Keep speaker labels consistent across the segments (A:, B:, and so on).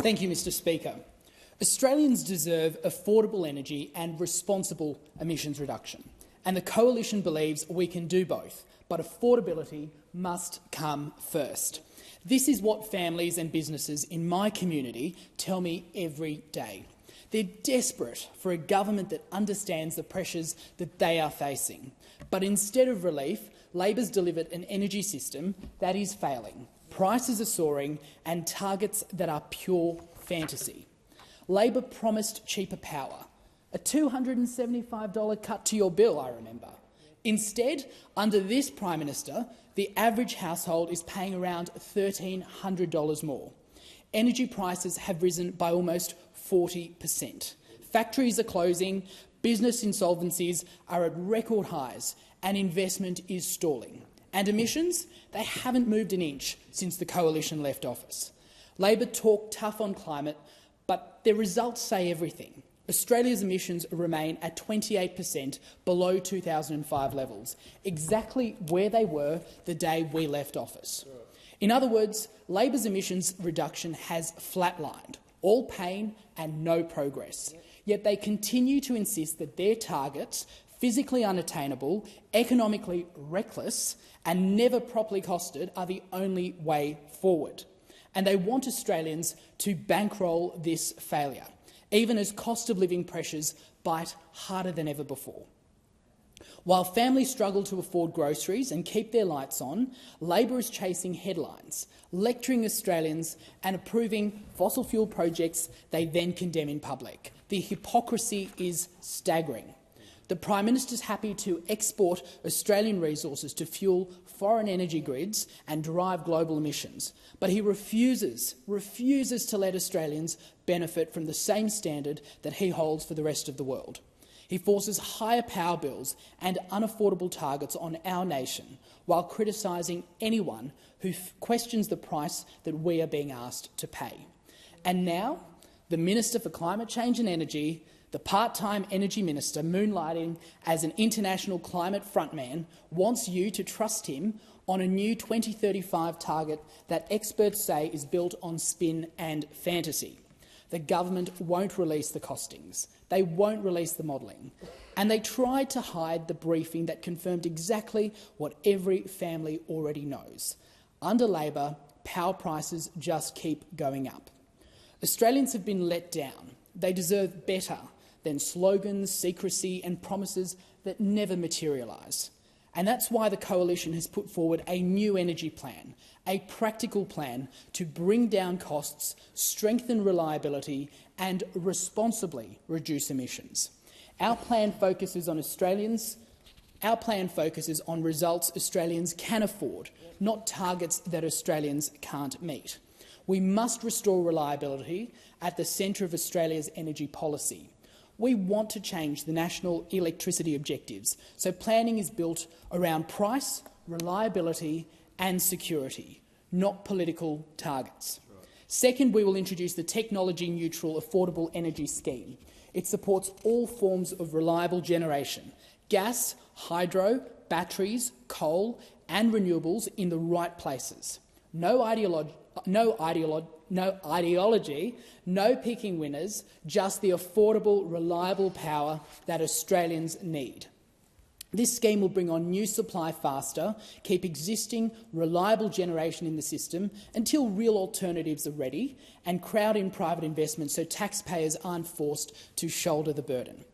A: Thank you, Mr Speaker. Australians deserve affordable energy and responsible emissions reduction, and the Coalition believes we can do both, but affordability must come first. This is what families and businesses in my community tell me every day. They're desperate for a government that understands the pressures that they are facing. But instead of relief, Labor's delivered an energy system that is failing. Prices are soaring and targets that are pure fantasy. Labor promised cheaper power, a $275 cut to your bill, I remember. Instead, under this Prime Minister, the average household is paying around $1,300 more. Energy prices have risen by almost 40%. Factories are closing, business insolvencies are at record highs, and investment is stalling. And emissions? They haven't moved an inch since the Coalition left office. Labor talk tough on climate, but their results say everything. Australia's emissions remain at 28% below 2005 levels, exactly where they were the day we left office. In other words, Labor's emissions reduction has flatlined, all pain and no progress. Yet they continue to insist that their targets, physically unattainable, economically reckless and never properly costed, are the only way forward. And they want Australians to bankroll this failure, even as cost of living pressures bite harder than ever before. While families struggle to afford groceries and keep their lights on, Labor is chasing headlines, lecturing Australians and approving fossil fuel projects they then condemn in public. The hypocrisy is staggering. The Prime Minister is happy to export Australian resources to fuel foreign energy grids and drive global emissions, but he refuses to let Australians benefit from the same standard that he holds for the rest of the world. He forces higher power bills and unaffordable targets on our nation while criticising anyone who questions the price that we are being asked to pay. And now, the Minister for Climate Change and Energy, the part-time Energy Minister moonlighting as an international climate frontman, wants you to trust him on a new 2035 target that experts say is built on spin and fantasy. The government won't release the costings. They won't release the modelling. And they tried to hide the briefing that confirmed exactly what every family already knows. Under Labor, power prices just keep going up. Australians have been let down. They deserve better than slogans, secrecy and promises that never materialise. And that's why the Coalition has put forward a new energy plan, a practical plan to bring down costs, strengthen reliability and responsibly reduce emissions. Our plan focuses on results Australians can afford, not targets that Australians can't meet. We must restore reliability at the centre of Australia's energy policy. We want to change the national electricity objectives, so planning is built around price, reliability and security, not political targets. Second, we will introduce the technology-neutral affordable energy scheme. It supports all forms of reliable generation, gas, hydro, batteries, coal and renewables in the right places. No ideology, no picking winners, just the affordable, reliable power that Australians need. This scheme will bring on new supply faster, keep existing reliable generation in the system until real alternatives are ready, and crowd in private investment so taxpayers aren't forced to shoulder the burden.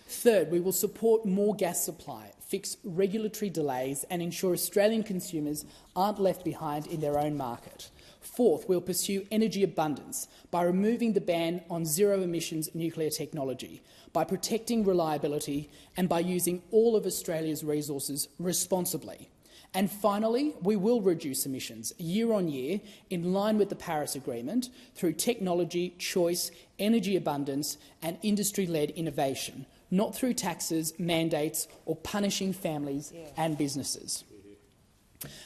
A: Third, we will support more gas supply, fix regulatory delays and ensure Australian consumers aren't left behind in their own market. Fourth, we'll pursue energy abundance by removing the ban on zero-emissions nuclear technology, by protecting reliability and by using all of Australia's resources responsibly. And finally, we will reduce emissions year on year in line with the Paris Agreement through technology, choice, energy abundance and industry-led innovation, not through taxes, mandates or punishing families and businesses.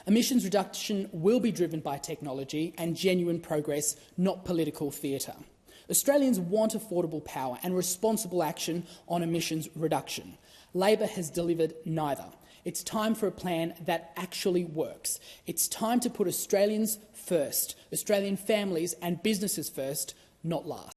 A: Emissions reduction will be driven by technology and genuine progress, not political theatre. Australians want affordable power and responsible action on emissions reduction. Labor has delivered neither. It's time for a plan that actually works. It's time to put Australians first, Australian families and businesses first, not last.